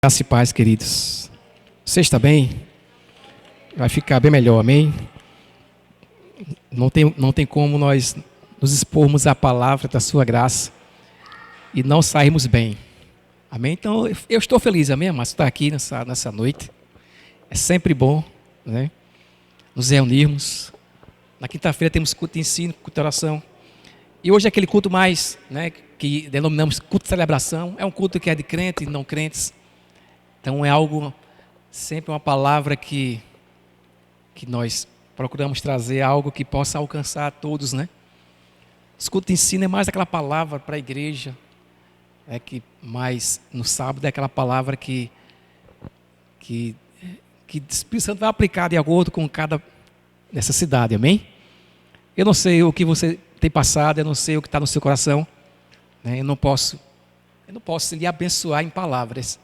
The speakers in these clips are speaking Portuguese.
Graça e paz, queridos. Você está bem? Vai ficar bem melhor, amém? Não tem como nós nos expormos à palavra da sua graça e não sairmos bem. Amém? Então, eu estou feliz, amém, mas estar aqui nessa noite. É sempre bom, né? Nos reunirmos. Na quinta-feira temos culto de ensino, culto de oração. E hoje é aquele culto mais, né, que denominamos culto de celebração. É um culto que é de crentes e não crentes. Então é algo, sempre uma palavra que nós procuramos trazer, algo que possa alcançar a todos, né? Escuta e ensino é mais aquela palavra para a igreja, mais no sábado é aquela palavra que o Espírito Santo vai aplicar de acordo com cada necessidade, amém? Eu não sei o que você tem passado, eu não sei o que está no seu coração, né? Eu não posso lhe abençoar em palavras.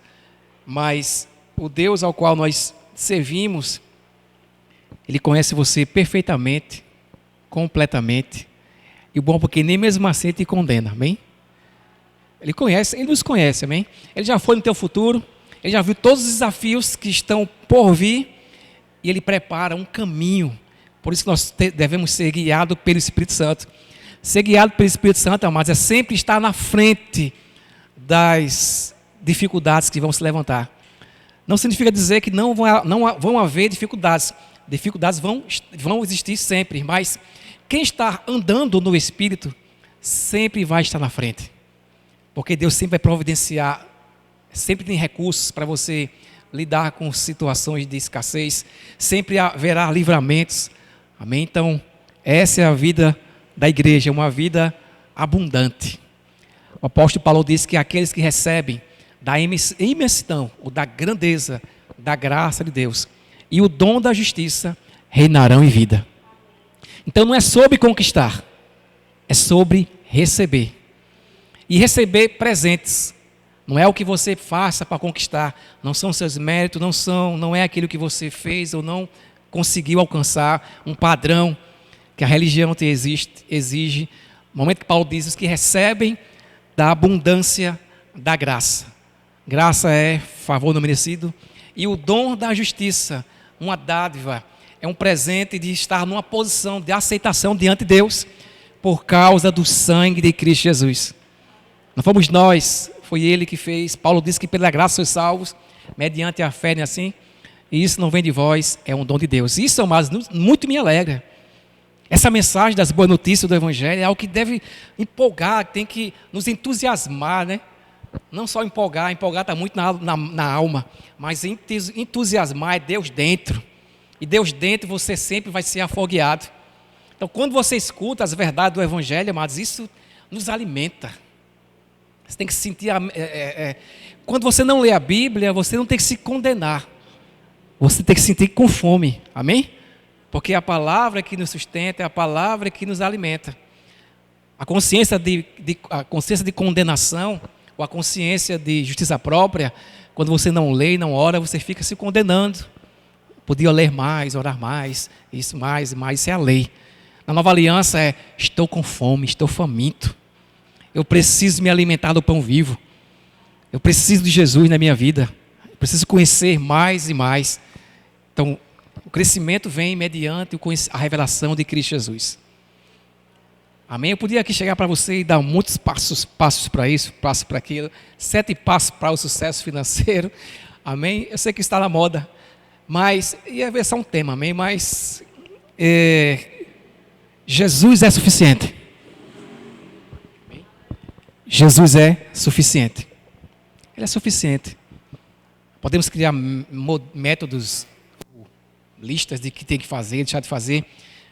Mas o Deus ao qual nós servimos, Ele conhece você perfeitamente, completamente. E o bom porque nem mesmo assim Ele te condena, amém? Ele nos conhece, amém? Ele já foi no teu futuro, Ele já viu todos os desafios que estão por vir e Ele prepara um caminho. Por isso que nós devemos ser guiados pelo Espírito Santo. Ser guiado pelo Espírito Santo, amados, é sempre estar na frente das dificuldades que vão se levantar. Não significa dizer que não vão haver dificuldades. Dificuldades vão existir sempre, mas quem está andando no Espírito sempre vai estar na frente. Porque Deus sempre vai providenciar, sempre tem recursos para você lidar com situações de escassez, sempre haverá livramentos. Amém? Então, essa é a vida da igreja, uma vida abundante. O apóstolo Paulo diz que aqueles que recebem da imensidão, ou da grandeza, da graça de Deus, e o dom da justiça, reinarão em vida. Então não é sobre conquistar, é sobre receber. E receber presentes. Não é o que você faça para conquistar, não são seus méritos, não é aquilo que você fez ou não conseguiu alcançar, um padrão que a religião te exige. No momento que Paulo diz, os que recebem da abundância da graça. Graça é favor não merecido. E o dom da justiça, uma dádiva, é um presente de estar numa posição de aceitação diante de Deus por causa do sangue de Cristo Jesus. Não fomos nós, foi Ele que fez. Paulo disse que pela graça sois salvos, mediante a fé, não é assim? E isso não vem de vós, é um dom de Deus. Isso, amados, muito me alegra. Essa mensagem das boas notícias do Evangelho é algo que deve empolgar, tem que nos entusiasmar, né? Não só empolgar está muito na alma, mas entusiasmar é Deus dentro. E Deus dentro você sempre vai ser afogueado. Então quando você escuta as verdades do Evangelho, amados, isso nos alimenta. Você tem que sentir, quando você não lê a Bíblia, você não tem que se condenar. Você tem que sentir com fome, amém? Porque é a palavra que nos sustenta, é a palavra que nos alimenta. A consciência de condenação, ou a consciência de justiça própria, quando você não lê e não ora, você fica se condenando. Podia ler mais, orar mais, isso é a lei. Na nova aliança estou com fome, estou faminto. Eu preciso me alimentar do pão vivo. Eu preciso de Jesus na minha vida. Eu preciso conhecer mais e mais. Então, o crescimento vem mediante a revelação de Cristo Jesus. Amém? Eu podia aqui chegar para você e dar muitos passos para isso, passos para aquilo, 7 passos para o sucesso financeiro. Amém? Eu sei que está na moda, mas ia ver só um tema, amém? Mas Jesus é suficiente. Jesus é suficiente. Ele é suficiente. Podemos criar métodos, listas de que tem que fazer, deixar de fazer.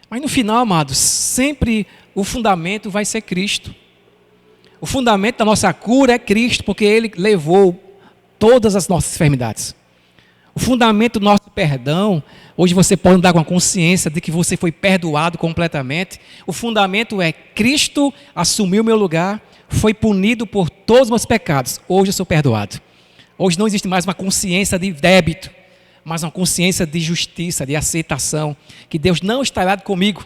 Mas no final, amados, sempre o fundamento vai ser Cristo. O fundamento da nossa cura é Cristo, porque Ele levou todas as nossas enfermidades. O fundamento do nosso perdão, hoje você pode andar com a consciência de que você foi perdoado completamente. O fundamento é Cristo assumiu o meu lugar, foi punido por todos os meus pecados. Hoje eu sou perdoado. Hoje não existe mais uma consciência de débito, mas uma consciência de justiça, de aceitação, que Deus não está errado comigo.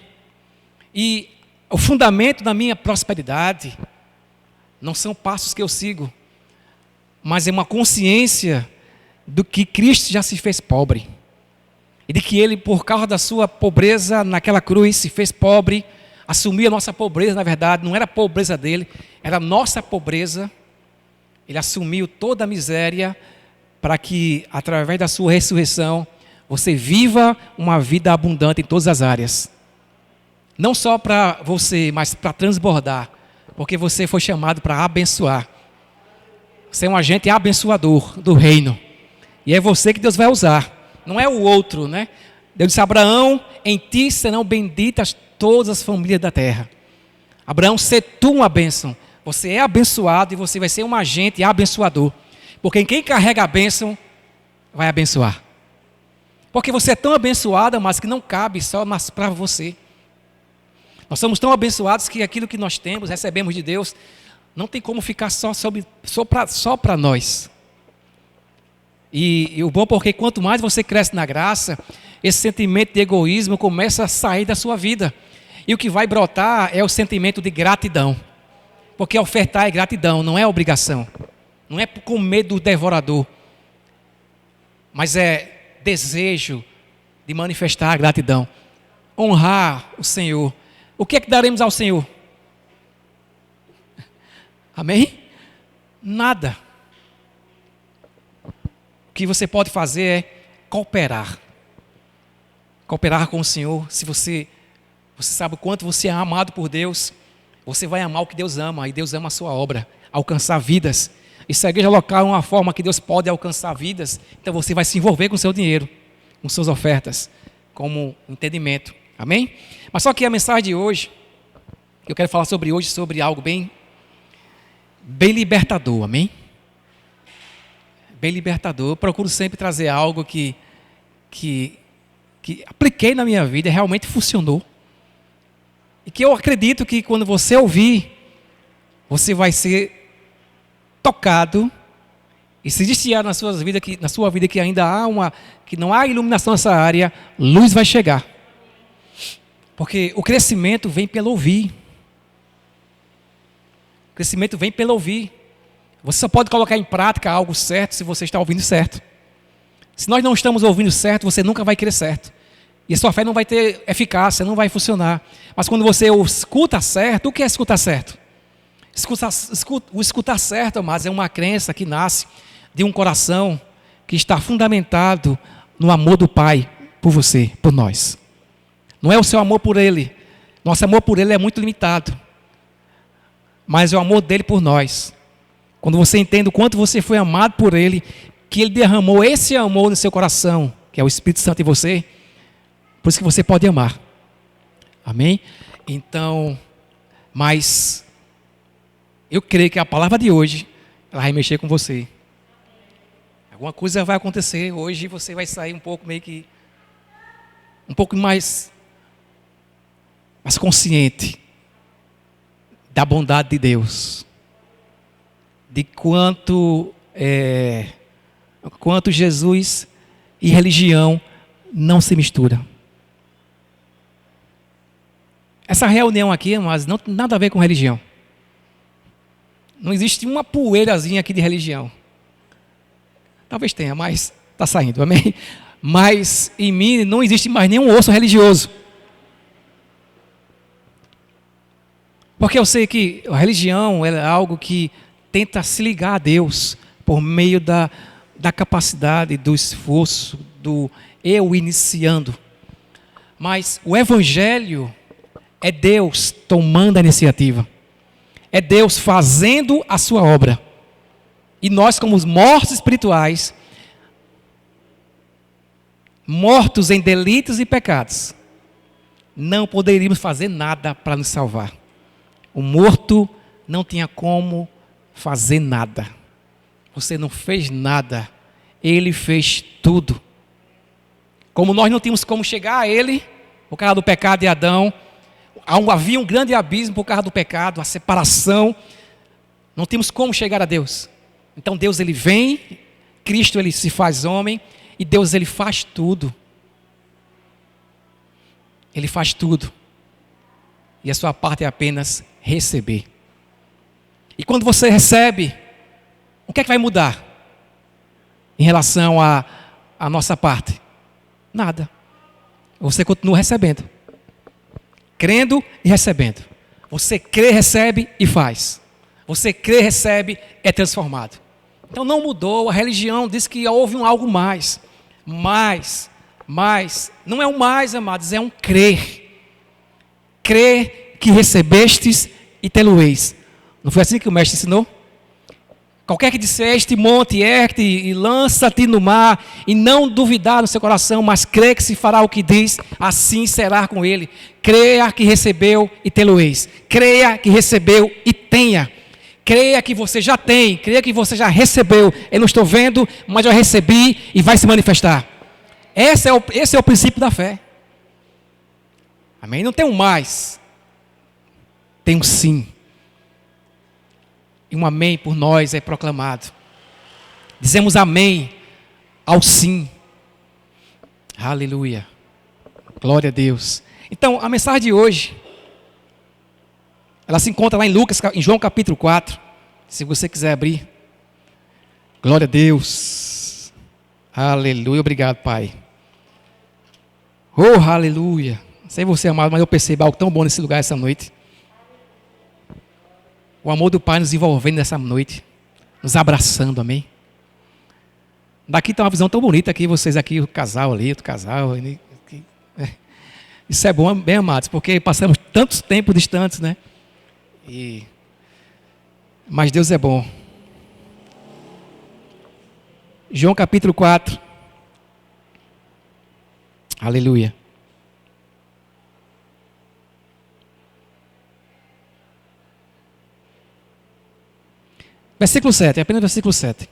E o fundamento da minha prosperidade não são passos que eu sigo, mas é uma consciência do que Cristo já se fez pobre. E de que Ele, por causa da sua pobreza naquela cruz, se fez pobre, assumiu a nossa pobreza, na verdade, não era a pobreza dele, era a nossa pobreza. Ele assumiu toda a miséria para que, através da sua ressurreição, você viva uma vida abundante em todas as áreas. Não só para você, mas para transbordar, porque você foi chamado para abençoar. Você é um agente abençoador do reino. E é você que Deus vai usar. Não é o outro, né? Deus disse a Abraão, em ti serão benditas todas as famílias da terra. Abraão, se tu uma bênção. Você é abençoado e você vai ser um agente abençoador. Porque quem carrega a bênção, vai abençoar. Porque você é tão abençoado, mas que não cabe só para você. Nós somos tão abençoados que aquilo que nós temos, recebemos de Deus, não tem como ficar só para nós. E o bom é porque quanto mais você cresce na graça, esse sentimento de egoísmo começa a sair da sua vida. E o que vai brotar é o sentimento de gratidão. Porque ofertar é gratidão, não é obrigação. Não é com medo do devorador. Mas é desejo de manifestar a gratidão. Honrar o Senhor. O que é que daremos ao Senhor? Amém? Nada. O que você pode fazer é cooperar. Cooperar com o Senhor. Se você sabe o quanto você é amado por Deus, você vai amar o que Deus ama. E Deus ama a sua obra. Alcançar vidas. E se a igreja local é uma forma que Deus pode alcançar vidas, então você vai se envolver com o seu dinheiro, com suas ofertas, como entendimento. Amém? Mas só que a mensagem de hoje, eu quero falar sobre algo bem libertador. Amém? Bem libertador. Eu procuro sempre trazer algo que apliquei na minha vida e realmente funcionou. E que eu acredito que quando você ouvir, você vai ser tocado. E se existe na sua vida que ainda que não há iluminação nessa área, luz vai chegar. Porque o crescimento vem pelo ouvir. O crescimento vem pelo ouvir. Você só pode colocar em prática algo certo se você está ouvindo certo. Se nós não estamos ouvindo certo, você nunca vai crer certo. E a sua fé não vai ter eficácia, não vai funcionar. Mas quando você escuta certo, o que é escutar certo? O escutar certo, mas é uma crença que nasce de um coração que está fundamentado no amor do Pai por você, por nós. Não é o seu amor por Ele. Nosso amor por Ele é muito limitado. Mas é o amor dele por nós. Quando você entende o quanto você foi amado por Ele, que Ele derramou esse amor no seu coração, que é o Espírito Santo em você, por isso que você pode amar. Amém? Então, mas eu creio que a palavra de hoje, ela vai mexer com você. Alguma coisa vai acontecer hoje e você vai sair um pouco mais consciente da bondade de Deus. De quanto Jesus e religião não se misturam. Essa reunião aqui, mas não tem nada a ver com religião. Não existe uma poeirazinha aqui de religião. Talvez tenha, mas está saindo, amém? Mas em mim não existe mais nenhum osso religioso. Porque eu sei que a religião é algo que tenta se ligar a Deus por meio da capacidade, do esforço, do eu iniciando. Mas o Evangelho é Deus tomando a iniciativa. É Deus fazendo a sua obra. E nós, como os mortos espirituais, mortos em delitos e pecados, não poderíamos fazer nada para nos salvar. O morto não tinha como fazer nada. Você não fez nada. Ele fez tudo. Como nós não tínhamos como chegar a Ele, por causa do pecado de Adão, havia um grande abismo por causa do pecado, a separação. Não tínhamos como chegar a Deus. Então Deus, Ele vem, Cristo, Ele se faz homem, e Deus, Ele faz tudo. Ele faz tudo. E a sua parte é apenas receber. E quando você recebe, o que é que vai mudar? em relação à nossa parte? Nada. Você continua recebendo. Crendo e recebendo. Você crê, recebe e faz. Você crê, recebe, é transformado. Então não mudou, a religião diz que houve algo mais. Mais. Não é um mais, amados, é um crer. Crer que recebestes e tê-lo-eis. Não foi assim que o mestre ensinou? Qualquer que disseste, monte, ergue e lança-te no mar, e não duvidar no seu coração, mas crê que se fará o que diz, assim será com ele. Creia que recebeu e tê-lo-eis. Creia que recebeu e tenha. Creia que você já tem, creia que você já recebeu. Eu não estou vendo, mas já recebi e vai se manifestar. Esse é o princípio da fé. Amém? Não tem um mais, tem um sim. E um amém por nós é proclamado. Dizemos amém ao sim. Aleluia. Glória a Deus. Então, a mensagem de hoje, ela se encontra lá em Lucas, em João capítulo 4. Se você quiser abrir. Glória a Deus. Aleluia. Obrigado, Pai. Oh, aleluia. Não sei você, amado, mas eu percebo algo tão bom nesse lugar essa noite. O amor do Pai nos envolvendo nessa noite, nos abraçando, amém? Daqui está uma visão tão bonita aqui, vocês aqui, o casal ali, outro casal. Isso é bom, bem amados, porque passamos tantos tempos distantes, né? Mas Deus é bom. João capítulo 4. Aleluia. Versículo 7, apenas versículo 7.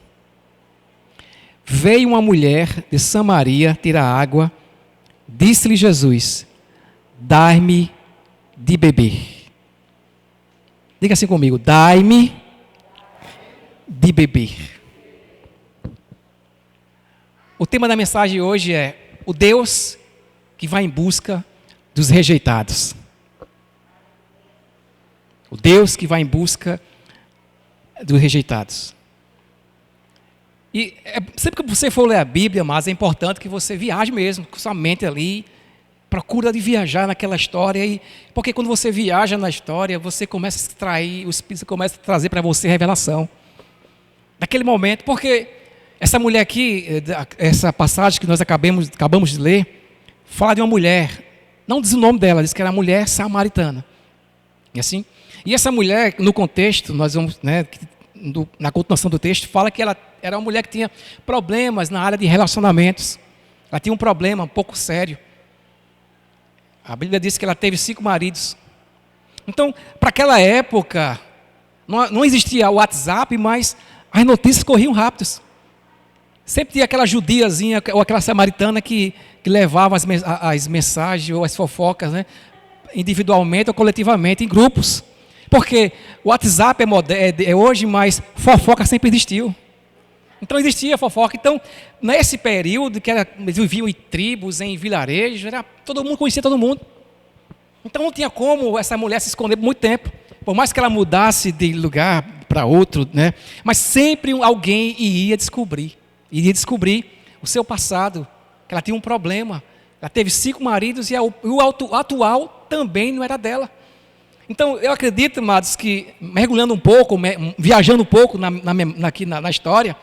Veio uma mulher de Samaria tirar água, disse-lhe Jesus, dai-me de beber. Diga assim comigo, dai-me de beber. O tema da mensagem hoje é o Deus que vai em busca dos rejeitados. O Deus que vai em busca dos rejeitados. E sempre que você for ler a Bíblia, mas é importante que você viaje mesmo, com sua mente ali, procura de viajar naquela história, porque quando você viaja na história, você começa a extrair, o Espírito começa a trazer para você revelação. Naquele momento, porque essa mulher aqui, essa passagem que nós acabamos de ler, fala de uma mulher, não diz o nome dela, diz que era mulher samaritana. E assim? E essa mulher, no contexto, nós vamos, na continuação do texto, fala que ela era uma mulher que tinha problemas na área de relacionamentos. Ela tinha um problema um pouco sério. A Bíblia diz que ela teve 5 maridos. Então, para aquela época, não existia o WhatsApp, mas as notícias corriam rápidas. Sempre tinha aquela judiazinha ou aquela samaritana que levava as mensagens ou as fofocas, né, individualmente ou coletivamente, em grupos. Porque o WhatsApp é hoje, mas fofoca sempre existiu. Então existia fofoca. Então, nesse período que eles viviam em tribos, em vilarejos, todo mundo conhecia todo mundo. Então não tinha como essa mulher se esconder por muito tempo. Por mais que ela mudasse de lugar para outro, né? Mas sempre alguém iria descobrir o seu passado, que ela tinha um problema. Ela teve 5 maridos e o atual também não era dela. Então, eu acredito, amados, que mergulhando um pouco, viajando um pouco na história,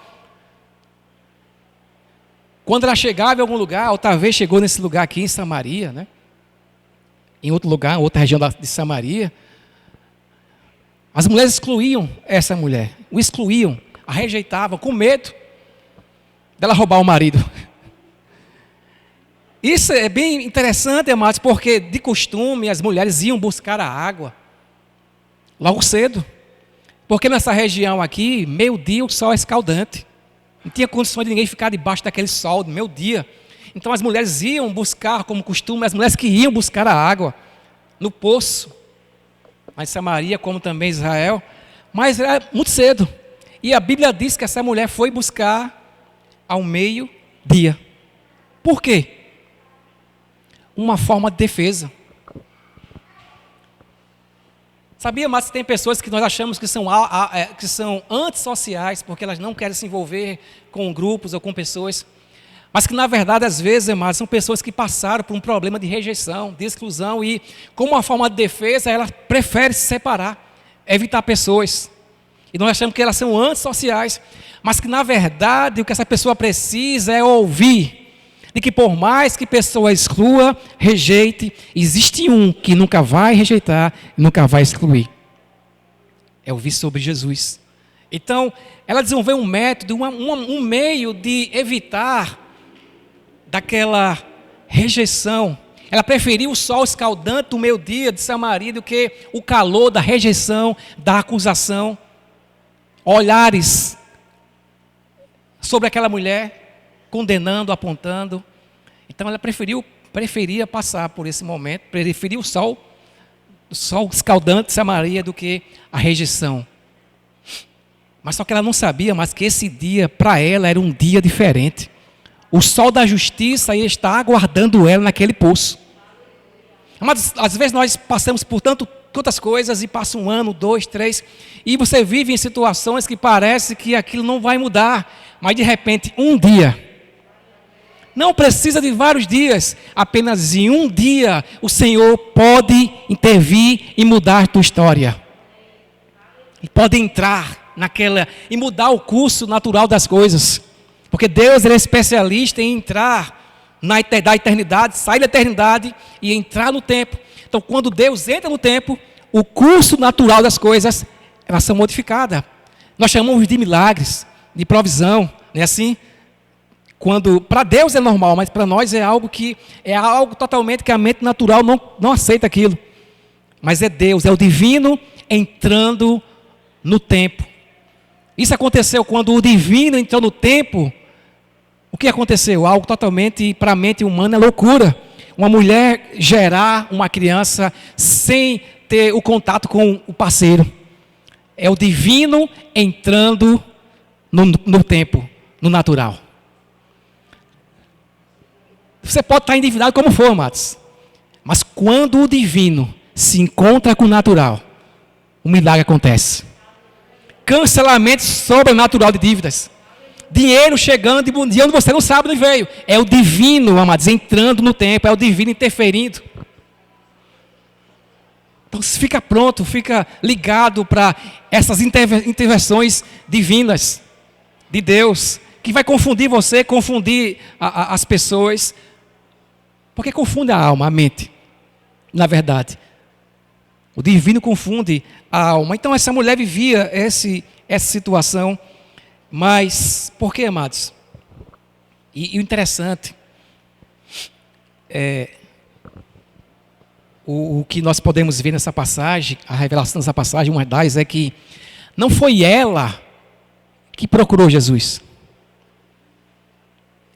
quando ela chegava em algum lugar, ou talvez chegou nesse lugar aqui em Samaria, né? Em outro lugar, outra região de Samaria, as mulheres excluíam essa mulher, o excluíam, a rejeitavam, com medo dela roubar o marido. Isso é bem interessante, amados, porque de costume as mulheres iam buscar a água logo cedo. Porque nessa região aqui, meio-dia o sol é escaldante. Não tinha condições de ninguém ficar debaixo daquele sol, meio-dia. Então as mulheres iam buscar, como costume, as mulheres que iam buscar a água no poço. Mas Samaria, como também Israel, mas era muito cedo. E a Bíblia diz que essa mulher foi buscar ao meio-dia. Por quê? Uma forma de defesa. Sabia, mas tem pessoas que nós achamos que são antissociais, porque elas não querem se envolver com grupos ou com pessoas, mas que na verdade, às vezes, amados, são pessoas que passaram por um problema de rejeição, de exclusão, e como uma forma de defesa, elas preferem se separar, evitar pessoas. E nós achamos que elas são antissociais, mas que na verdade o que essa pessoa precisa é ouvir de que por mais que a pessoa exclua, rejeite, existe um que nunca vai rejeitar, nunca vai excluir. É ouvir sobre Jesus. Então, ela desenvolveu um método, um meio de evitar daquela rejeição. Ela preferiu o sol escaldante do meio-dia de seu marido do que o calor da rejeição, da acusação. Olhares sobre aquela mulher, condenando, apontando. Então ela preferia passar por esse momento, preferia o sol escaldante de Samaria do que a rejeição. Mas só que ela não sabia, mas que esse dia para ela era um dia diferente. O sol da justiça ia estar aguardando ela naquele poço. Mas às vezes nós passamos por tantas coisas e passa 1 ano, 2, 3, e você vive em situações que parece que aquilo não vai mudar, mas de repente um dia. Não precisa de vários dias, apenas em um dia o Senhor pode intervir e mudar a tua história. E pode entrar naquela e mudar o curso natural das coisas. Porque Deus ele é especialista em entrar da eternidade, sair da eternidade e entrar no tempo. Então quando Deus entra no tempo, o curso natural das coisas, elas são modificadas. Nós chamamos de milagres, de provisão, não é assim? Quando para Deus é normal, mas para nós é algo totalmente que a mente natural não aceita aquilo. Mas é Deus, é o divino entrando no tempo. Isso aconteceu quando o divino entrou no tempo. O que aconteceu? Algo totalmente para a mente humana é loucura. Uma mulher gerar uma criança sem ter o contato com o parceiro. É o divino entrando no tempo, no natural. Você pode estar endividado como for, amados. Mas quando o divino se encontra com o natural, o milagre acontece. Cancelamento sobrenatural de dívidas. Dinheiro chegando de onde você não sabe onde veio. É o divino, amados, entrando no tempo. É o divino interferindo. Então fica pronto, fica ligado para essas intervenções divinas de Deus. Que vai confundir você, confundir as pessoas. Porque confunde a alma, a mente. Na verdade. O divino confunde a alma. Então essa mulher vivia essa situação. Mas, por que, amados? E o interessante é o que nós podemos ver nessa passagem, a revelação dessa passagem, uma das é que não foi ela que procurou Jesus.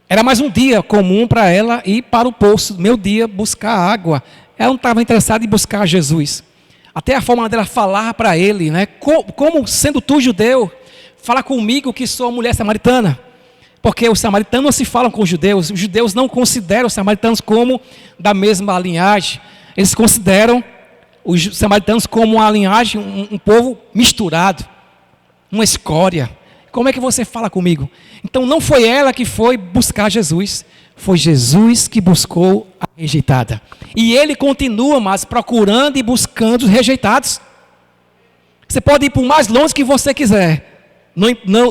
Era mais um dia comum para ela ir para o poço, meu dia, buscar água. Ela não estava interessada em buscar Jesus. Até a forma dela falar para ele, né? Como sendo tu judeu, fala comigo que sou mulher samaritana. Porque os samaritanos não se falam com os judeus não consideram os samaritanos como da mesma linhagem. Eles consideram os samaritanos como uma linhagem, um povo misturado, uma escória. Como é que você fala comigo? Então não foi ela que foi buscar Jesus, foi Jesus que buscou a rejeitada. E ele continua, mas procurando e buscando os rejeitados. Você pode ir por mais longe que você quiser.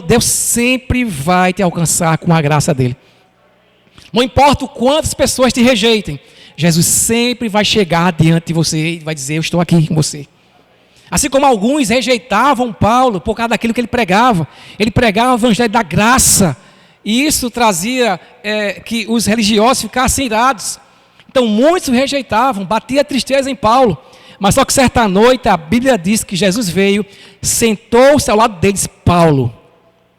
Deus sempre vai te alcançar com a graça dele. Não importa o quantas pessoas te rejeitem, Jesus sempre vai chegar diante de você e vai dizer, eu estou aqui com você. Assim como alguns rejeitavam Paulo por causa daquilo que ele pregava. Ele pregava o evangelho da graça. E isso trazia que os religiosos ficassem irados. Então muitos rejeitavam, batia tristeza em Paulo. Mas só que certa noite a Bíblia diz que Jesus veio, sentou-se ao lado deles. Paulo,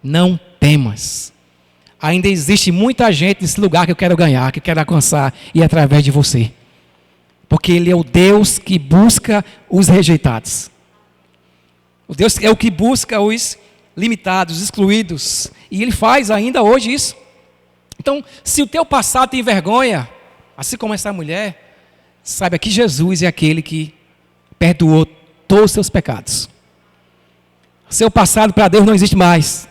não temas. Ainda existe muita gente nesse lugar que eu quero ganhar, que eu quero alcançar. E através de você. Porque Ele é o Deus que busca os rejeitados. O Deus é o que busca os limitados, os excluídos. E Ele faz ainda hoje isso. Então, se o teu passado tem vergonha, assim como essa mulher, saiba que Jesus é aquele que perdoou todos os seus pecados. Seu passado para Deus não existe mais.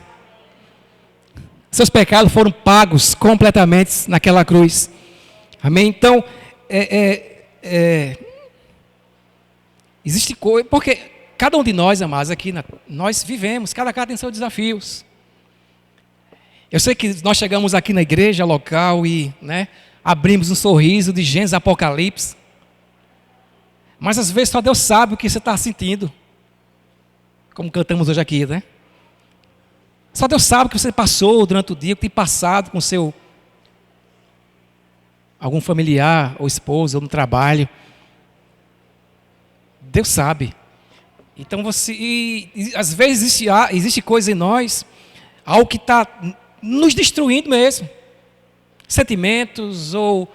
Seus pecados foram pagos completamente naquela cruz. Amém? Então, existe coisa, porque cada um de nós, amados, aqui, nós vivemos, cada tem seus desafios. Eu sei que nós chegamos aqui na igreja local e, né, abrimos um sorriso de Gênesis Apocalipse. Mas às vezes só Deus sabe o que você está sentindo. Como cantamos hoje aqui, né? Só Deus sabe o que você passou durante o dia, o que tem passado com seu algum familiar, ou esposa, ou no trabalho. Deus sabe. Então às vezes existe coisa em nós, algo que está nos destruindo mesmo. Sentimentos ou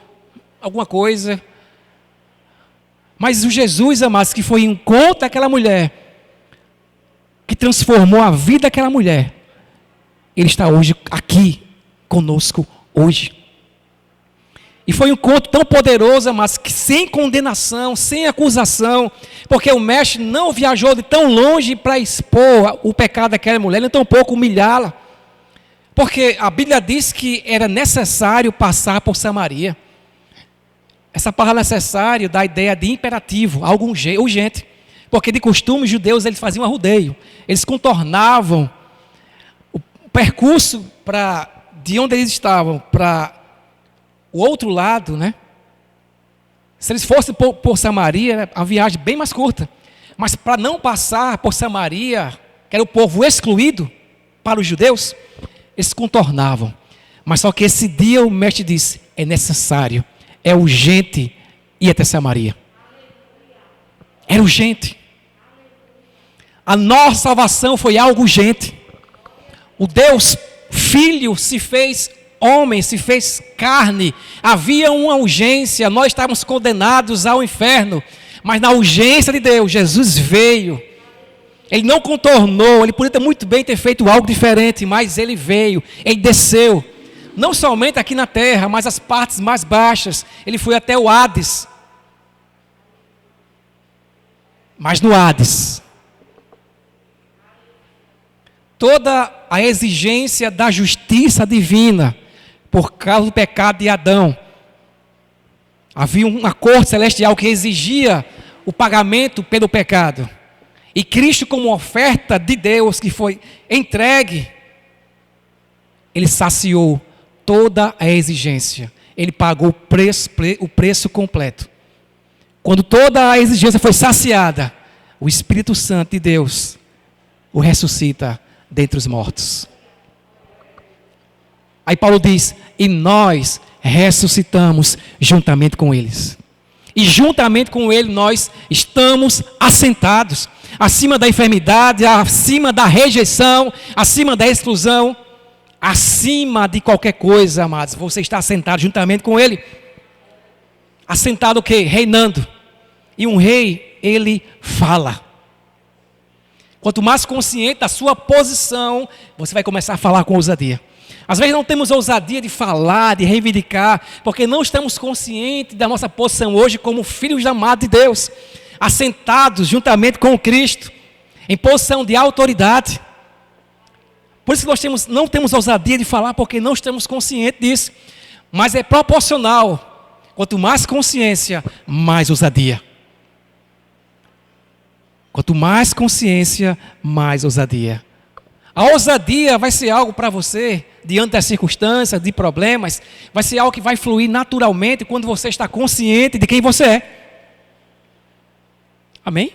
alguma coisa. Mas o Jesus, amados, que foi em encontro daquela mulher, que transformou a vida daquela mulher, Ele está hoje aqui conosco hoje. E foi um encontro tão poderoso, mas que sem condenação, sem acusação, porque o mestre não viajou de tão longe para expor o pecado daquela mulher, nem tampouco humilhá-la. Porque a Bíblia diz que era necessário passar por Samaria. Essa palavra necessário dá a ideia de imperativo, algo urgente. Porque de costume os judeus eles faziam arrodeio. Eles contornavam o percurso de onde eles estavam para o outro lado, né? Se eles fossem por Samaria, era a viagem bem mais curta. Mas para não passar por Samaria, que era o povo excluído para os judeus, eles contornavam. Mas só que esse dia o mestre disse, é necessário, é urgente ir até Samaria. Era urgente. A nossa salvação foi algo urgente. O Deus Filho se fez homem, se fez carne. Havia uma urgência, nós estávamos condenados ao inferno. Mas na urgência de Deus, Jesus veio. Ele não contornou, ele poderia muito bem ter feito algo diferente, mas ele veio, ele desceu. Não somente aqui na terra, mas as partes mais baixas. Ele foi até o Hades. Mas no Hades, toda a exigência da justiça divina, por causa do pecado de Adão, havia uma corte celestial que exigia o pagamento pelo pecado. E Cristo, como oferta de Deus que foi entregue, Ele saciou toda a exigência. Ele pagou o preço completo. Quando toda a exigência foi saciada, o Espírito Santo de Deus o ressuscita dentre os mortos. Aí Paulo diz, e nós ressuscitamos juntamente com eles. E juntamente com ele nós estamos assentados, acima da enfermidade, acima da rejeição, acima da exclusão, acima de qualquer coisa, amados. Você está assentado juntamente com ele. Assentado o quê? Reinando. E um rei, ele fala. Quanto mais consciente da sua posição, você vai começar a falar com ousadia. Às vezes não temos ousadia de falar, de reivindicar, porque não estamos conscientes da nossa posição hoje como filhos amados de Deus, assentados juntamente com Cristo, em posição de autoridade. Por isso que nós não temos ousadia de falar, porque não estamos conscientes disso. Mas é proporcional. Quanto mais consciência, mais ousadia. Quanto mais consciência, mais ousadia. A ousadia vai ser algo para você, diante das circunstâncias, de problemas, vai ser algo que vai fluir naturalmente quando você está consciente de quem você é. Amém?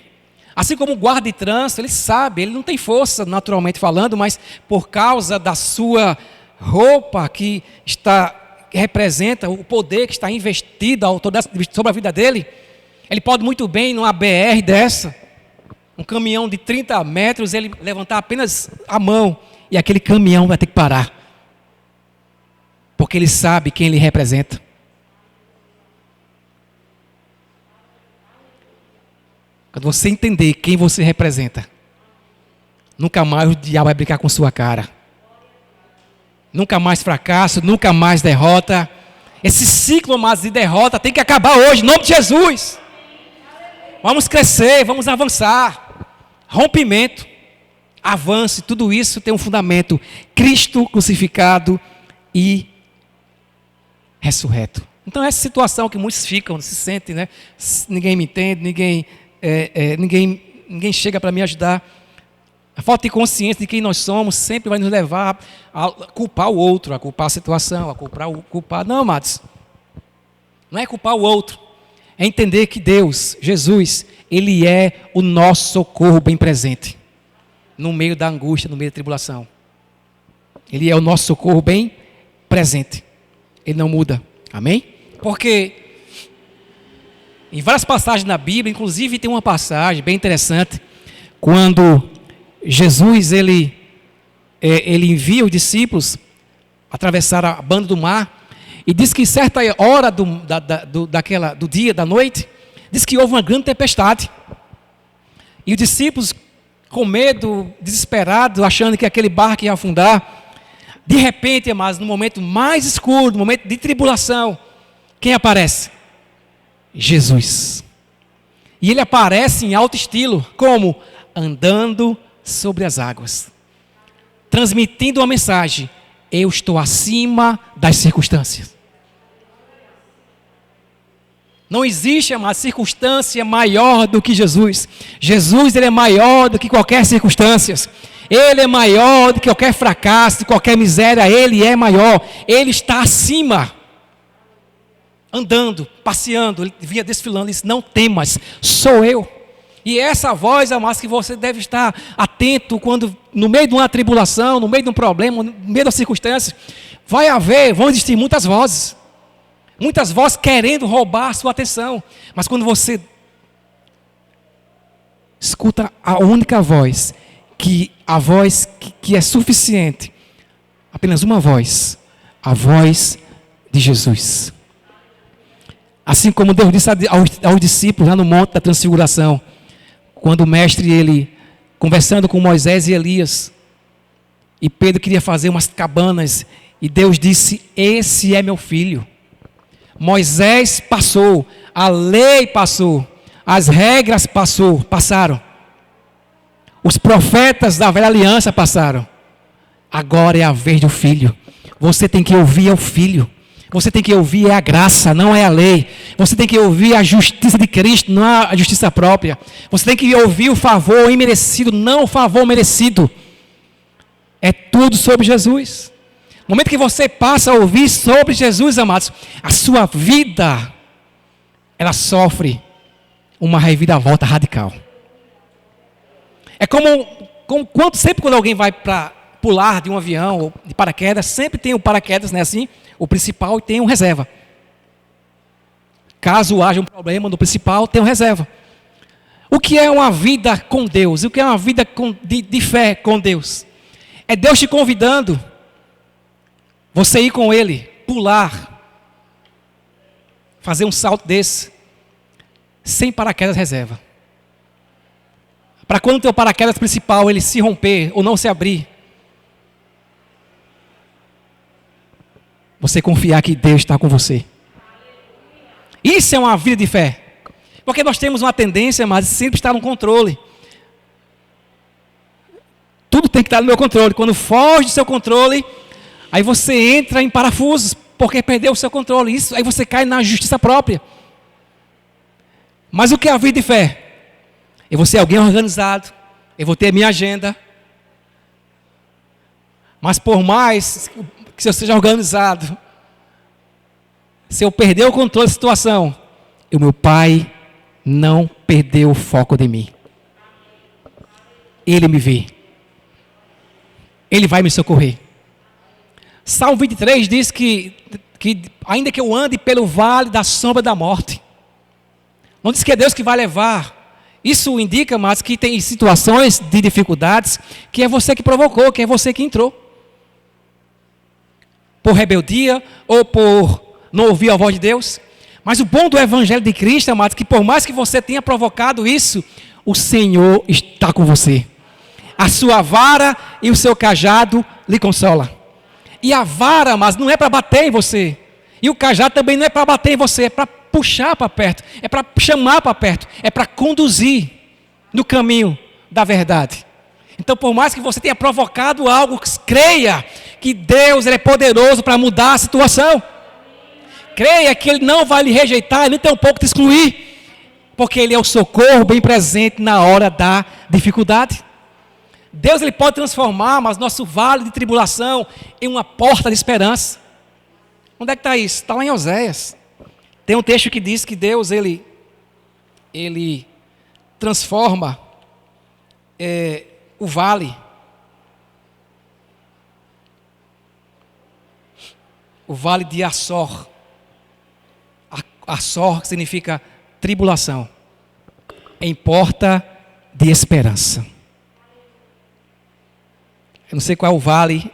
Assim como o guarda de trânsito, ele sabe, ele não tem força naturalmente falando, mas por causa da sua roupa que representa o poder que está investido sobre a vida dele, ele pode muito bem numa BR dessa, um caminhão de 30 metros, ele levantar apenas a mão e aquele caminhão vai ter que parar. Porque ele sabe quem ele representa. Quando você entender quem você representa, nunca mais o diabo vai brincar com sua cara. Nunca mais fracasso, nunca mais derrota. Esse ciclo de derrota tem que acabar hoje, em nome de Jesus. Vamos crescer, vamos avançar. Rompimento, avance, tudo isso tem um fundamento. Cristo crucificado e ressurreto. Então essa situação que muitos ficam, se sentem, né? Ninguém me entende, ninguém chega para me ajudar. A falta de consciência de quem nós somos sempre vai nos levar a culpar o outro, a culpar a situação, a culpar. Não, amados. Não é culpar o outro. É entender que Deus, Jesus, Ele é o nosso socorro bem presente. No meio da angústia, no meio da tribulação. Ele é o nosso socorro bem presente. Ele não muda. Amém? Porque em várias passagens na Bíblia, inclusive tem uma passagem bem interessante, quando Jesus ele envia os discípulos atravessar a banda do mar, e diz que certa hora do dia, da noite, diz que houve uma grande tempestade. E os discípulos, com medo, desesperados, achando que aquele barco ia afundar, de repente, mas no momento mais escuro, no momento de tribulação, quem aparece? Jesus. E ele aparece em alto estilo, como? Andando sobre as águas, transmitindo uma mensagem: eu estou acima das circunstâncias. Não existe uma circunstância maior do que Jesus. Jesus, ele é maior do que qualquer circunstância. Ele é maior do que qualquer fracasso, de qualquer miséria. Ele é maior. Ele está acima. Andando, passeando, ele vinha desfilando. Ele disse: não temas, sou eu. E essa voz, amados, que você deve estar atento quando, no meio de uma tribulação, no meio de um problema, no meio das circunstâncias, vão existir muitas vozes. Muitas vozes querendo roubar a sua atenção. Mas quando você escuta a única voz, que é suficiente, apenas uma voz, a voz de Jesus. Assim como Deus disse aos discípulos lá no Monte da Transfiguração, quando o mestre, ele, conversando com Moisés e Elias, e Pedro queria fazer umas cabanas, e Deus disse: esse é meu filho. Moisés passou, a lei passou, as regras passaram, os profetas da velha aliança passaram, agora é a vez do filho. Você tem que ouvir o filho, você tem que ouvir a graça, não é a lei. Você tem que ouvir a justiça de Cristo, não a justiça própria. Você tem que ouvir o favor imerecido, não o favor merecido. É tudo sobre Jesus. No momento que você passa a ouvir sobre Jesus, amados, a sua vida, ela sofre uma reviravolta radical. É como sempre quando alguém vai para pular de um avião ou de paraquedas, sempre tem o paraquedas, né, assim, o principal, e tem um reserva. Caso haja um problema no principal, tem um reserva. O que é uma vida com Deus? O que é uma vida de fé com Deus? É Deus te convidando, você ir com Ele, pular, fazer um salto desse, sem paraquedas reserva. Para quando o teu paraquedas principal ele se romper ou não se abrir, você confiar que Deus está com você. Isso é uma vida de fé. Porque nós temos uma tendência, mas sempre estar no controle. Tudo tem que estar no meu controle. Quando foge do seu controle, aí você entra em parafusos, porque perdeu o seu controle. Isso, aí você cai na justiça própria. Mas o que é a vida de fé? Eu vou ser alguém organizado, eu vou ter a minha agenda. Mas por mais que eu seja organizado, se eu perder o controle da situação, o meu Pai não perdeu o foco de mim. Ele me vê. Ele vai me socorrer. Salmo 23 diz que ainda que eu ande pelo vale da sombra da morte, não diz que é Deus que vai levar. Isso indica, mas que tem situações de dificuldades que é você que provocou, que é você que entrou. Por rebeldia ou por não ouvir a voz de Deus. Mas o bom do Evangelho de Cristo, amados, que por mais que você tenha provocado isso, o Senhor está com você. A sua vara e o seu cajado lhe consola. E a vara, mas não é para bater em você. E o cajado também não é para bater em você, é para puxar para perto, é para chamar para perto, é para conduzir no caminho da verdade. Então, por mais que você tenha provocado algo, creia que Deus ele é poderoso para mudar a situação. Creia que Ele não vai lhe rejeitar, nem tampouco te excluir, porque Ele é o socorro bem presente na hora da dificuldade. Deus ele pode transformar, mas nosso vale de tribulação em uma porta de esperança. Onde é que está isso? Está lá em Oséias. Tem um texto que diz que Deus ele transforma o vale. O vale de Açor. Açor significa tribulação. Em porta de esperança. Eu não sei qual é o vale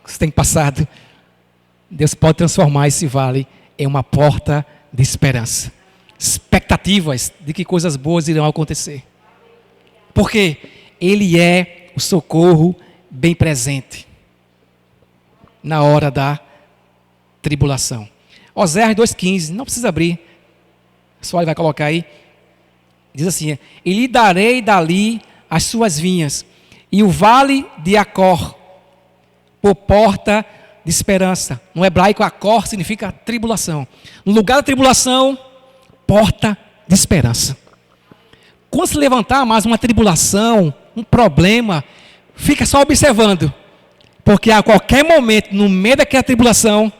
que você tem passado. Deus pode transformar esse vale em uma porta de esperança. Expectativas de que coisas boas irão acontecer. Porque Ele é o socorro bem presente na hora da tribulação. Oséias 2,15, não precisa abrir. Só ele vai colocar aí. Diz assim: e lhe darei dali as suas vinhas, e o vale de Acor, por porta de esperança. No hebraico, Acor significa tribulação. No lugar da tribulação, porta de esperança. Quando se levantar mais uma tribulação, um problema, fica só observando. Porque a qualquer momento, no meio daquela tribulação,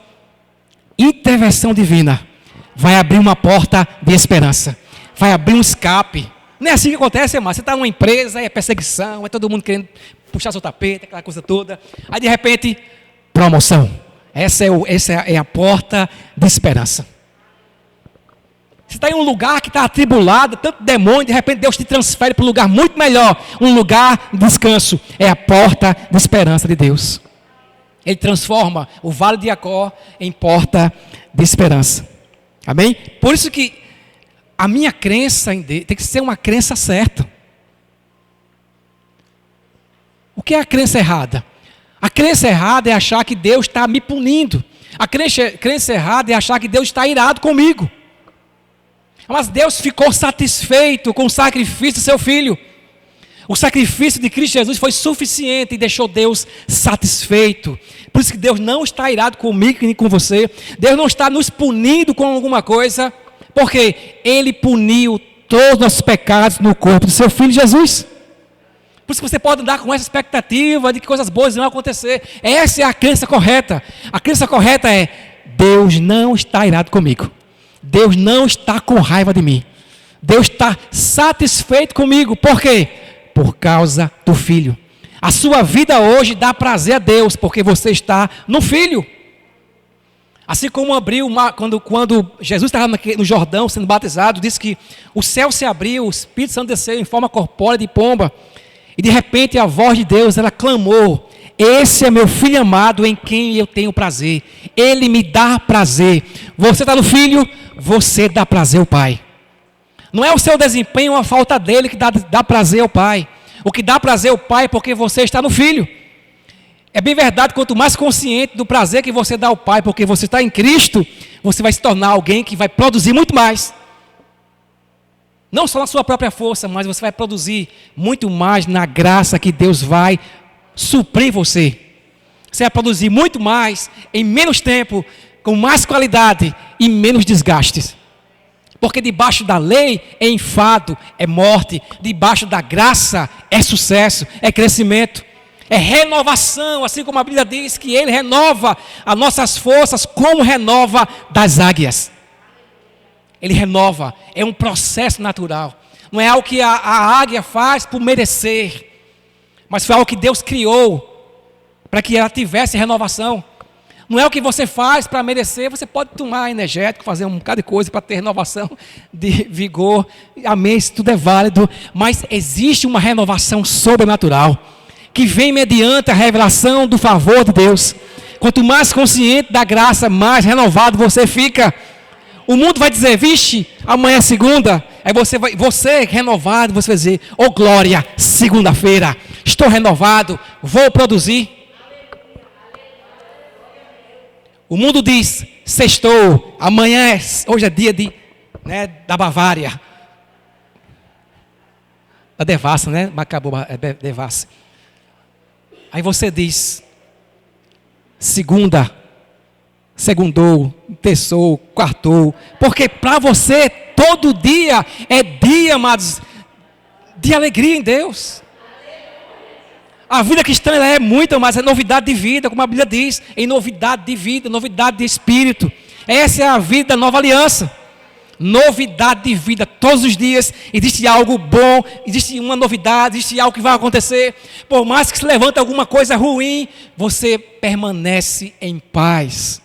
intervenção divina vai abrir uma porta de esperança. Vai abrir um escape. Não é assim que acontece, irmão. Você está numa empresa, é perseguição, é todo mundo querendo puxar seu tapete, aquela coisa toda. Aí de repente, promoção. Essa é a porta de esperança. Você está em um lugar que está atribulado, tanto demônio, de repente Deus te transfere para um lugar muito melhor. Um lugar de descanso. É a porta de esperança de Deus. Ele transforma o vale de Acor em porta de esperança. Amém? Por isso que a minha crença em Deus tem que ser uma crença certa. O que é a crença errada? A crença errada é achar que Deus está me punindo. A crença errada é achar que Deus está irado comigo. Mas Deus ficou satisfeito com o sacrifício do seu Filho. O sacrifício de Cristo Jesus foi suficiente e deixou Deus satisfeito. Por isso que Deus não está irado comigo nem com você. Deus não está nos punindo com alguma coisa. Porque Ele puniu todos os nossos pecados no corpo do seu Filho Jesus. Por isso que você pode andar com essa expectativa de que coisas boas vão acontecer. Essa é a crença correta. A crença correta é: Deus não está irado comigo. Deus não está com raiva de mim. Deus está satisfeito comigo. Por quê? Por causa do Filho. A sua vida hoje dá prazer a Deus, porque você está no Filho. Assim como abriu, quando Jesus estava no Jordão sendo batizado, disse que o céu se abriu, o Espírito Santo desceu em forma corpórea de pomba, e de repente a voz de Deus, ela clamou: esse é meu Filho amado em quem eu tenho prazer, Ele me dá prazer. Você está no Filho, você dá prazer ao Pai. Não é o seu desempenho ou a falta dele que dá prazer ao Pai. O que dá prazer ao Pai é porque você está no Filho. É bem verdade, quanto mais consciente do prazer que você dá ao Pai, porque você está em Cristo, você vai se tornar alguém que vai produzir muito mais. Não só na sua própria força, mas você vai produzir muito mais na graça que Deus vai suprir você. Você vai produzir muito mais, em menos tempo, com mais qualidade e menos desgastes. Porque debaixo da lei é enfado, é morte. Debaixo da graça é sucesso, é crescimento. É renovação, assim como a Bíblia diz que Ele renova as nossas forças como renova das águias. Ele renova, é um processo natural. Não é algo que a águia faz por merecer, mas foi algo que Deus criou para que ela tivesse renovação. Não é o que você faz para merecer. Você pode tomar energético, fazer um bocado de coisa para ter renovação de vigor. Amém, isso tudo é válido. Mas existe uma renovação sobrenatural que vem mediante a revelação do favor de Deus. Quanto mais consciente da graça, mais renovado você fica. O mundo vai dizer: vixe, amanhã é segunda. Aí você renovado, você vai dizer: oh glória, segunda-feira, estou renovado, vou produzir. O mundo diz: sextou, hoje é dia de né, da Bavária. Da Devassa, né? Acabou, Devassa. Aí você diz, segundou, terçou, quartou. Porque para você, todo dia é dia, amados, de alegria em Deus. A vida cristã ela é muito, mas é novidade de vida, como a Bíblia diz. Em novidade de vida, novidade de espírito. Essa é a vida da nova aliança. Novidade de vida, todos os dias existe algo bom, existe uma novidade, existe algo que vai acontecer. Por mais que se levante alguma coisa ruim, você permanece em paz.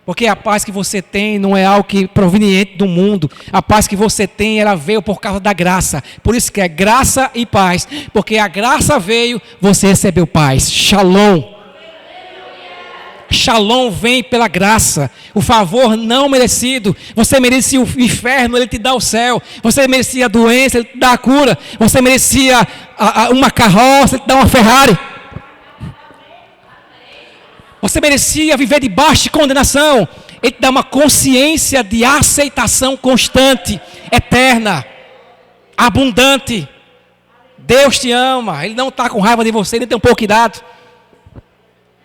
Porque a paz que você tem não é algo que proveniente do mundo. A paz que você tem, ela veio por causa da graça. Por isso que é graça e paz. Porque a graça veio, você recebeu paz. Shalom. Shalom vem pela graça, o favor não merecido. Você merecia o inferno, Ele te dá o céu. Você merecia a doença, Ele te dá a cura. Você merecia uma carroça, Ele te dá uma Ferrari. Você merecia viver debaixo de condenação, Ele te dá uma consciência de aceitação constante, eterna, abundante. Deus te ama, Ele não está com raiva de você, Ele tem um pouco de idade.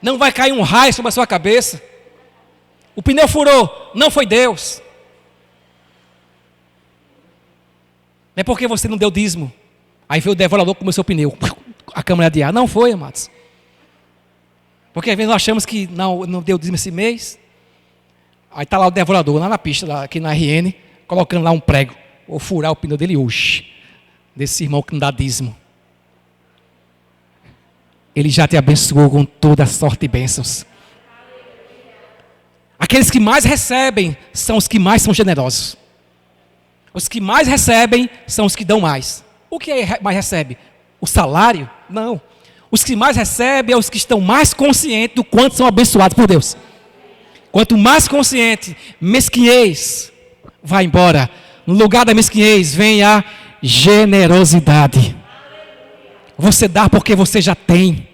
Não vai cair um raio sobre a sua cabeça. O pneu furou, não foi Deus. Não é porque você não deu dízimo. Aí veio o devorador com o seu pneu. A câmara de ar. Não foi, amados. Porque às vezes nós achamos que não deu dízimo esse mês. Aí está lá o devorador, lá na pista, lá, aqui na RN, colocando lá um prego. Vou furar o pneu dele hoje. Desse irmão que não dá dízimo. Ele já te abençoou com toda sorte e bênçãos. Aqueles que mais recebem são os que mais são generosos. Os que mais recebem são os que dão mais. O que é mais recebe? O salário? Não. Os que mais recebem são os que estão mais conscientes do quanto são abençoados por Deus. Quanto mais consciente, mesquinhez vai embora. No lugar da mesquinhez vem a generosidade. Você dá porque você já tem.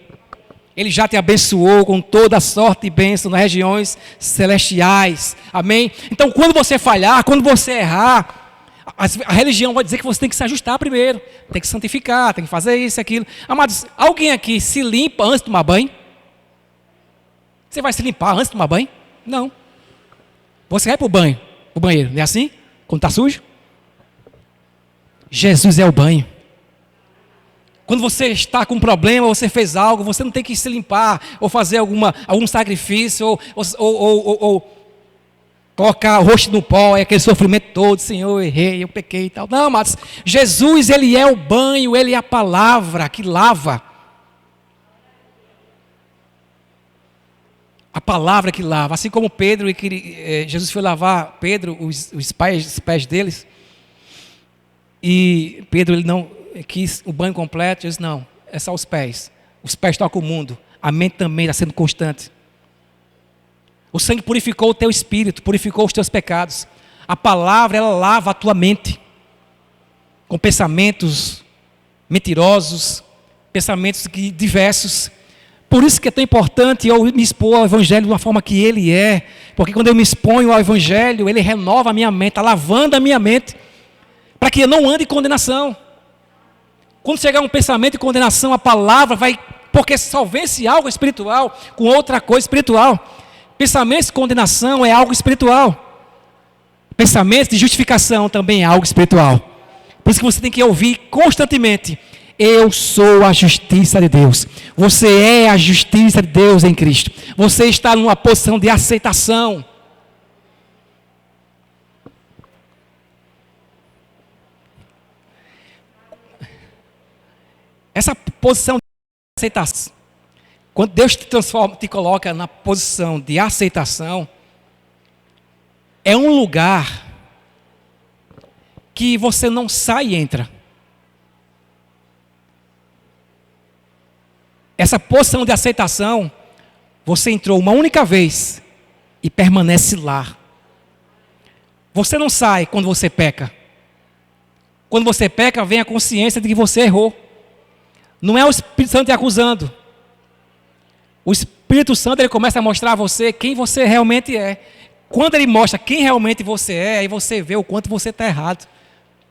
Ele já te abençoou com toda sorte e bênção nas regiões celestiais. Amém? Então, quando você falhar, quando você errar, a religião vai dizer que você tem que se ajustar primeiro. Tem que santificar, tem que fazer isso e aquilo. Amados, alguém aqui se limpa antes de tomar banho? Você vai se limpar antes de tomar banho? Não. Você vai para o banheiro, não é assim? Quando está sujo? Jesus é o banho. Quando você está com um problema, você fez algo, você não tem que se limpar, ou fazer algum sacrifício, ou colocar o rosto no pó, é aquele sofrimento todo, Senhor, eu errei, eu pequei e tal. Não, mas Jesus, Ele é o banho, Ele é a palavra que lava. A palavra que lava. Assim como Pedro, Jesus foi lavar Pedro, os pés deles, e Pedro, ele não quis o banho completo. Jesus, não, é só os pés tocam o mundo, a mente também está sendo constante. O sangue purificou o teu espírito, purificou os teus pecados. A palavra, ela lava a tua mente com pensamentos mentirosos, pensamentos diversos. Por isso que é tão importante eu me expor ao Evangelho de uma forma que ele é, porque quando eu me exponho ao Evangelho, ele renova a minha mente, está lavando a minha mente, para que eu não ande em condenação. Quando chegar um pensamento de condenação, a palavra vai, porque só vence algo espiritual com outra coisa espiritual. Pensamentos de condenação é algo espiritual. Pensamentos de justificação também é algo espiritual. Por isso que você tem que ouvir constantemente: eu sou a justiça de Deus. Você é a justiça de Deus em Cristo. Você está numa posição de aceitação. Essa posição de aceitação, quando Deus te transforma, te coloca na posição de aceitação, é um lugar que você não sai e entra. Essa posição de aceitação, você entrou uma única vez e permanece lá. Você não sai quando você peca. Quando você peca, vem a consciência de que você errou. Não é o Espírito Santo te acusando. O Espírito Santo, ele começa a mostrar a você quem você realmente é. Quando ele mostra quem realmente você é, aí você vê o quanto você está errado.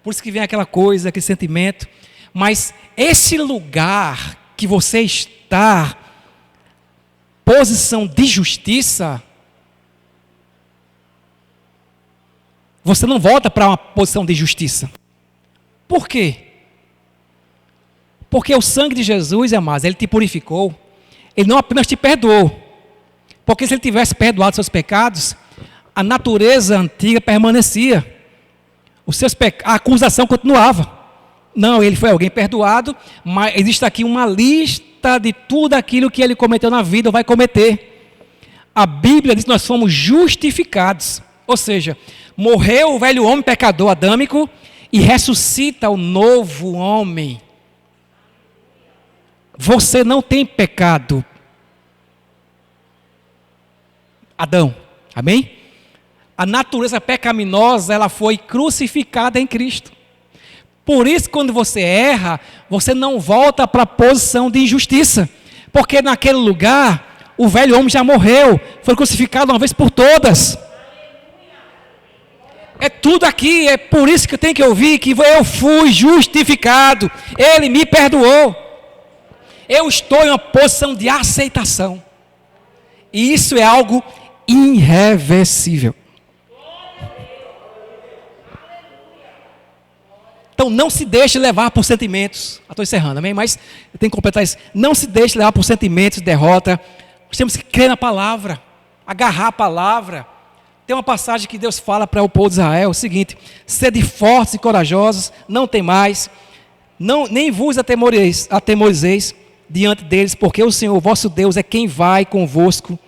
Por isso que vem aquela coisa, aquele sentimento. Mas esse lugar que você está, posição de justiça, você não volta para uma posição de justiça. Por quê? Porque o sangue de Jesus, amados, ele te purificou. Ele não apenas te perdoou. Porque se ele tivesse perdoado seus pecados, a natureza antiga permanecia. A acusação continuava. Não, ele foi alguém perdoado, mas existe aqui uma lista de tudo aquilo que ele cometeu na vida ou vai cometer. A Bíblia diz que nós fomos justificados. Ou seja, morreu o velho homem pecador adâmico e ressuscita o novo homem. Você não tem pecado, Adão. Amém? A natureza pecaminosa, ela foi crucificada em Cristo. Por isso, quando você erra, você não volta para a posição de injustiça. Porque naquele lugar, o velho homem já morreu, foi crucificado uma vez por todas. É tudo aqui, é por isso que eu tenho que ouvir que eu fui justificado, ele me perdoou. Eu estou em uma posição de aceitação. E isso é algo irreversível. Então não se deixe levar por sentimentos. Estou encerrando, amém? Mas eu tenho que completar isso. Não se deixe levar por sentimentos de derrota. Nós temos que crer na palavra, agarrar a palavra. Tem uma passagem que Deus fala para o povo de Israel, o seguinte: sede fortes e corajosos, não temais, nem vos atemorizeis diante deles, porque o Senhor, vosso Deus, é quem vai convosco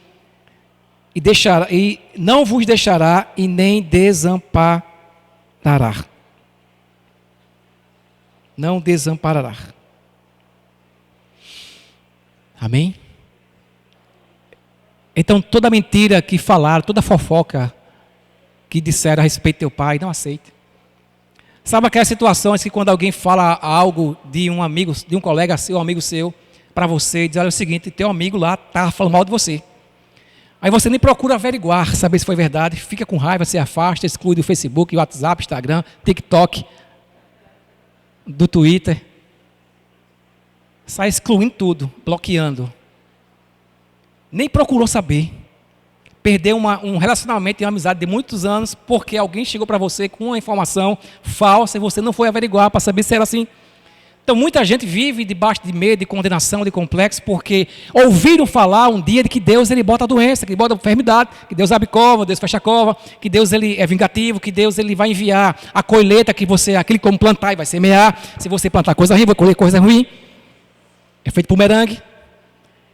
e não vos deixará e nem desamparará. Não desamparará. Amém? Então, toda mentira que falaram, toda fofoca que disseram a respeito do teu pai, não aceite. Sabe aquelas situações que quando alguém fala algo de um amigo, de um colega seu, um amigo seu, para você, diz: olha, é o seguinte, teu amigo lá está falando mal de você. Aí você nem procura averiguar, saber se foi verdade, fica com raiva, se afasta, exclui do Facebook, WhatsApp, Instagram, TikTok, do Twitter. Sai excluindo tudo, bloqueando. Nem procurou saber. Perdeu um relacionamento e uma amizade de muitos anos porque alguém chegou para você com uma informação falsa e você não foi averiguar para saber se era assim. Então muita gente vive debaixo de medo, de condenação, de complexo, porque ouviram falar um dia de que Deus ele bota a doença, que ele bota a enfermidade, que Deus abre cova, Deus fecha a cova, que Deus ele é vingativo, que Deus ele vai enviar a colheita que você, aquele como plantar e vai semear. Se você plantar coisa ruim, vai colher coisa ruim. É feito bumerangue.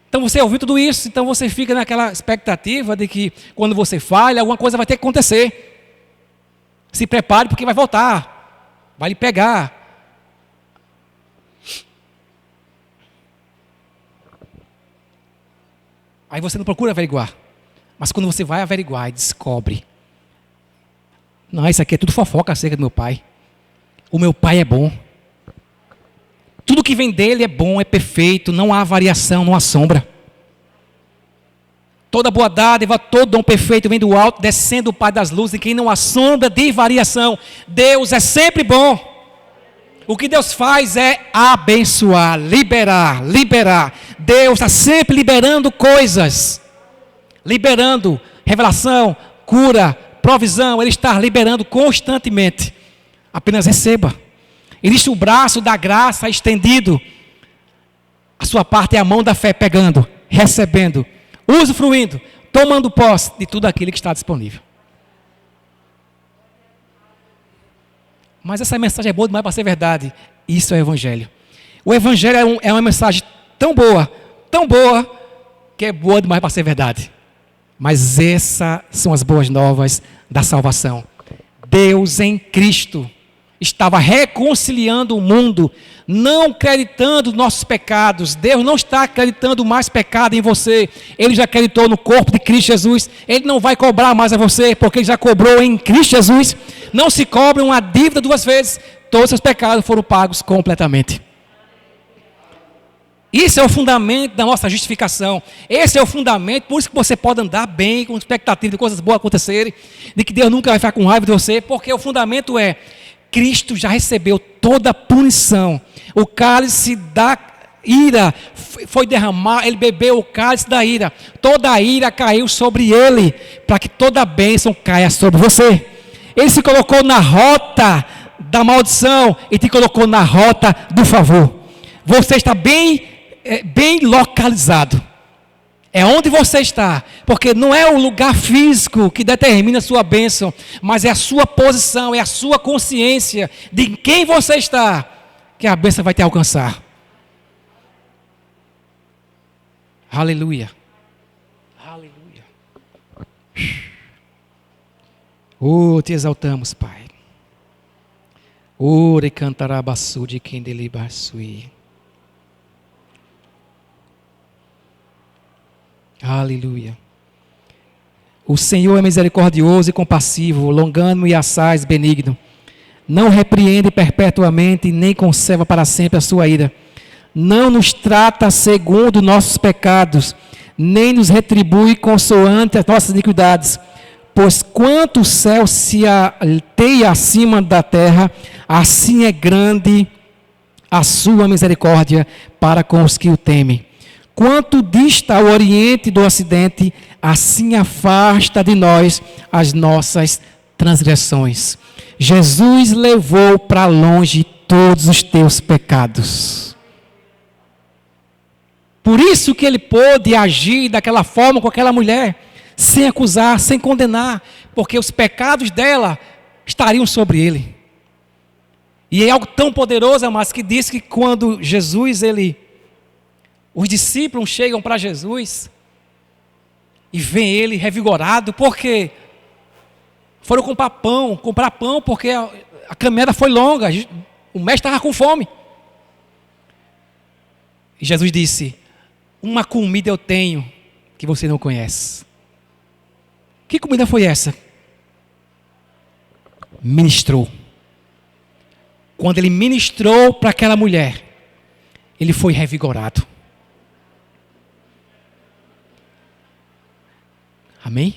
Então você ouviu tudo isso, então você fica naquela expectativa de que quando você falha, alguma coisa vai ter que acontecer. Se prepare porque vai voltar, vai lhe pegar. Aí você não procura averiguar. Mas quando você vai averiguar e descobre: não, isso aqui é tudo fofoca acerca do meu pai. O meu pai é bom. Tudo que vem dele é bom, é perfeito, não há variação, não há sombra. Toda boa dádiva, todo dom perfeito vem do alto, descendo o Pai das luzes, em quem não há sombra de variação. Deus é sempre bom. O que Deus faz é abençoar, liberar. Deus está sempre liberando coisas. Liberando revelação, cura, provisão. Ele está liberando constantemente. Apenas receba. Existe o braço da graça estendido. A sua parte é a mão da fé pegando, recebendo, usufruindo, tomando posse de tudo aquilo que está disponível. Mas essa mensagem é boa demais para ser verdade. Isso é o Evangelho. O Evangelho é uma mensagem tão boa, que é boa demais para ser verdade. Mas essas são as boas novas da salvação. Deus em Cristo estava reconciliando o mundo, não acreditando nossos pecados. Deus não está acreditando mais pecado em você. Ele já acreditou no corpo de Cristo Jesus. Ele não vai cobrar mais a você, porque ele já cobrou em Cristo Jesus. Não se cobra uma dívida duas vezes. Todos os seus pecados foram pagos completamente. Isso é o fundamento da nossa justificação. Esse é o fundamento, por isso que você pode andar bem, com expectativa de coisas boas acontecerem, de que Deus nunca vai ficar com raiva de você, porque o fundamento é, Cristo já recebeu toda a punição. O cálice da ira foi derramado, ele bebeu o cálice da ira. Toda a ira caiu sobre ele, para que toda a bênção caia sobre você. Ele se colocou na rota da maldição e te colocou na rota do favor. Você está bem localizado. É onde você está, porque não é o lugar físico que determina a sua bênção, mas é a sua posição, é a sua consciência de quem você está, que a bênção vai te alcançar. Aleluia. Aleluia. Oh, te exaltamos, Pai. Ore cantarabaçu de quem delibaçui. Aleluia. O Senhor é misericordioso e compassivo, longânimo e assaz benigno. Não repreende perpetuamente, nem conserva para sempre a sua ira. Não nos trata segundo nossos pecados, nem nos retribui consoante as nossas iniquidades. Pois quanto o céu se alteia acima da terra, assim é grande a sua misericórdia para com os que o temem. Quanto dista o oriente do ocidente, assim afasta de nós as nossas transgressões. Jesus levou para longe todos os teus pecados. Por isso que ele pôde agir daquela forma com aquela mulher, sem acusar, sem condenar, porque os pecados dela estariam sobre ele. E é algo tão poderoso, amados, que diz que quando Jesus, os discípulos chegam para Jesus e veem ele revigorado, porque foram comprar pão, porque a caminhada foi longa, o mestre estava com fome. E Jesus disse: uma comida eu tenho que você não conhece. Que comida foi essa? Ministrou. Quando ele ministrou para aquela mulher, ele foi revigorado. Amém?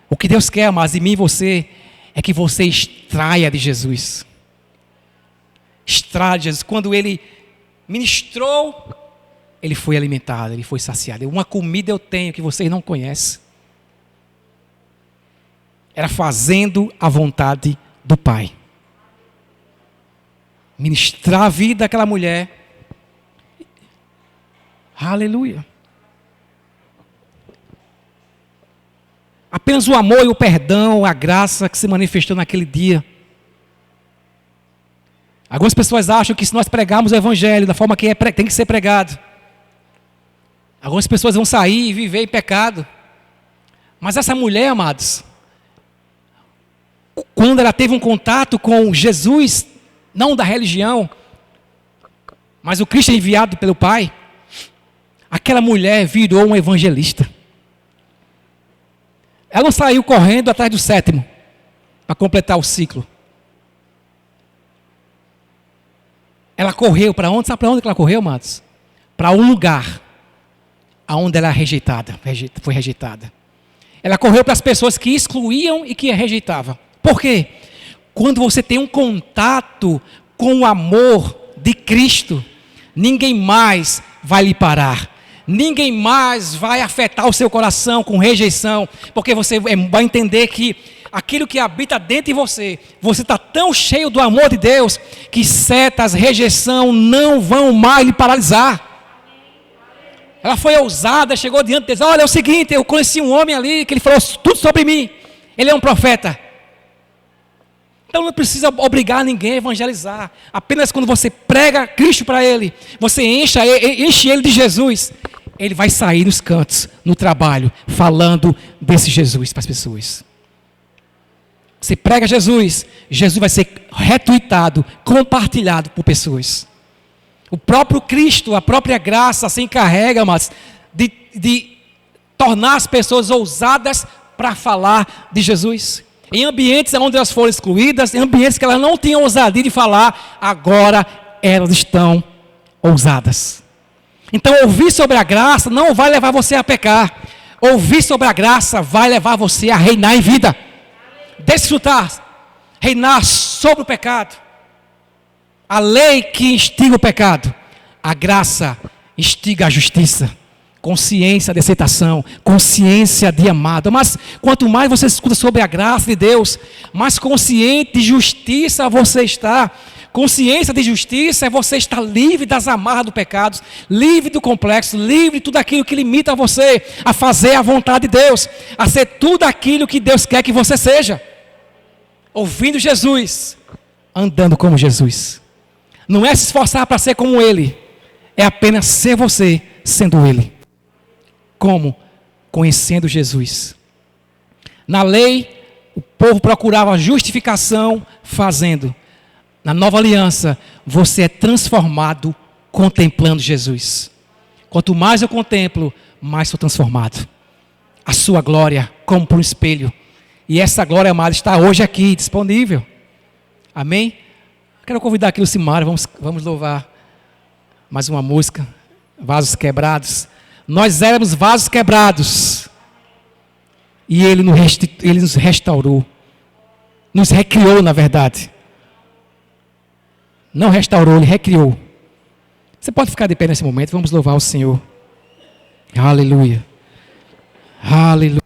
O que Deus quer, amados, em mim e você, é que você extraia de Jesus. Extraia de Jesus. Quando ele ministrou, ele foi alimentado, ele foi saciado. Uma comida eu tenho que vocês não conhecem. Era fazendo a vontade do Pai. Ministrar a vida daquela mulher. Aleluia. Apenas o amor e o perdão, a graça que se manifestou naquele dia. Algumas pessoas acham que se nós pregarmos o Evangelho da forma que tem que ser pregado, algumas pessoas vão sair e viver em pecado. Mas essa mulher, amados, quando ela teve um contato com Jesus, não da religião, mas o Cristo enviado pelo Pai, aquela mulher virou um evangelista. Ela não saiu correndo atrás do sétimo, para completar o ciclo. Ela correu para onde? Sabe para onde ela correu, amados? Para um lugar onde ela foi rejeitada. Ela correu para as pessoas que excluíam e que a rejeitavam. Por quê? Quando você tem um contato com o amor de Cristo, ninguém mais vai lhe parar. Ninguém mais vai afetar o seu coração com rejeição, porque você vai entender que aquilo que habita dentro de você está tão cheio do amor de Deus, que setas, rejeição não vão mais lhe paralisar. Ela foi ousada, chegou diante deles: olha, é o seguinte, eu conheci um homem ali, que ele falou tudo sobre mim, ele é um profeta. Então não precisa obrigar ninguém a evangelizar. Apenas quando você prega Cristo para ele, você enche ele de Jesus, ele vai sair nos cantos, no trabalho, falando desse Jesus para as pessoas. Você prega Jesus, Jesus vai ser retweetado, compartilhado por pessoas. O próprio Cristo, a própria graça se encarrega, mas de tornar as pessoas ousadas para falar de Jesus. Em ambientes onde elas foram excluídas, em ambientes que elas não tinham ousadia de falar, agora elas estão ousadas. Então, ouvir sobre a graça não vai levar você a pecar. Ouvir sobre a graça vai levar você a reinar em vida. Desfrutar, reinar sobre o pecado. A lei que instiga o pecado, a graça instiga a justiça. Consciência de aceitação, consciência de amado. Mas quanto mais você escuta sobre a graça de Deus, mais consciente de justiça você está. Consciência de justiça é você estar livre das amarras do pecado, livre do complexo, livre de tudo aquilo que limita você a fazer a vontade de Deus, a ser tudo aquilo que Deus quer que você seja. Ouvindo Jesus, andando como Jesus. Não é se esforçar para ser como Ele, é apenas ser você sendo Ele. Como? Conhecendo Jesus. Na lei, o povo procurava justificação fazendo. Na nova aliança, você é transformado contemplando Jesus. Quanto mais eu contemplo, mais sou transformado. A sua glória, como por um espelho. E essa glória, amada, está hoje aqui, disponível. Amém? Quero convidar aqui o Simário, vamos louvar mais uma música. Vasos quebrados. Nós éramos vasos quebrados. E Ele nos restaurou. Nos recriou, na verdade. Não restaurou, Ele recriou. Você pode ficar de pé nesse momento, vamos louvar o Senhor. Aleluia. Aleluia.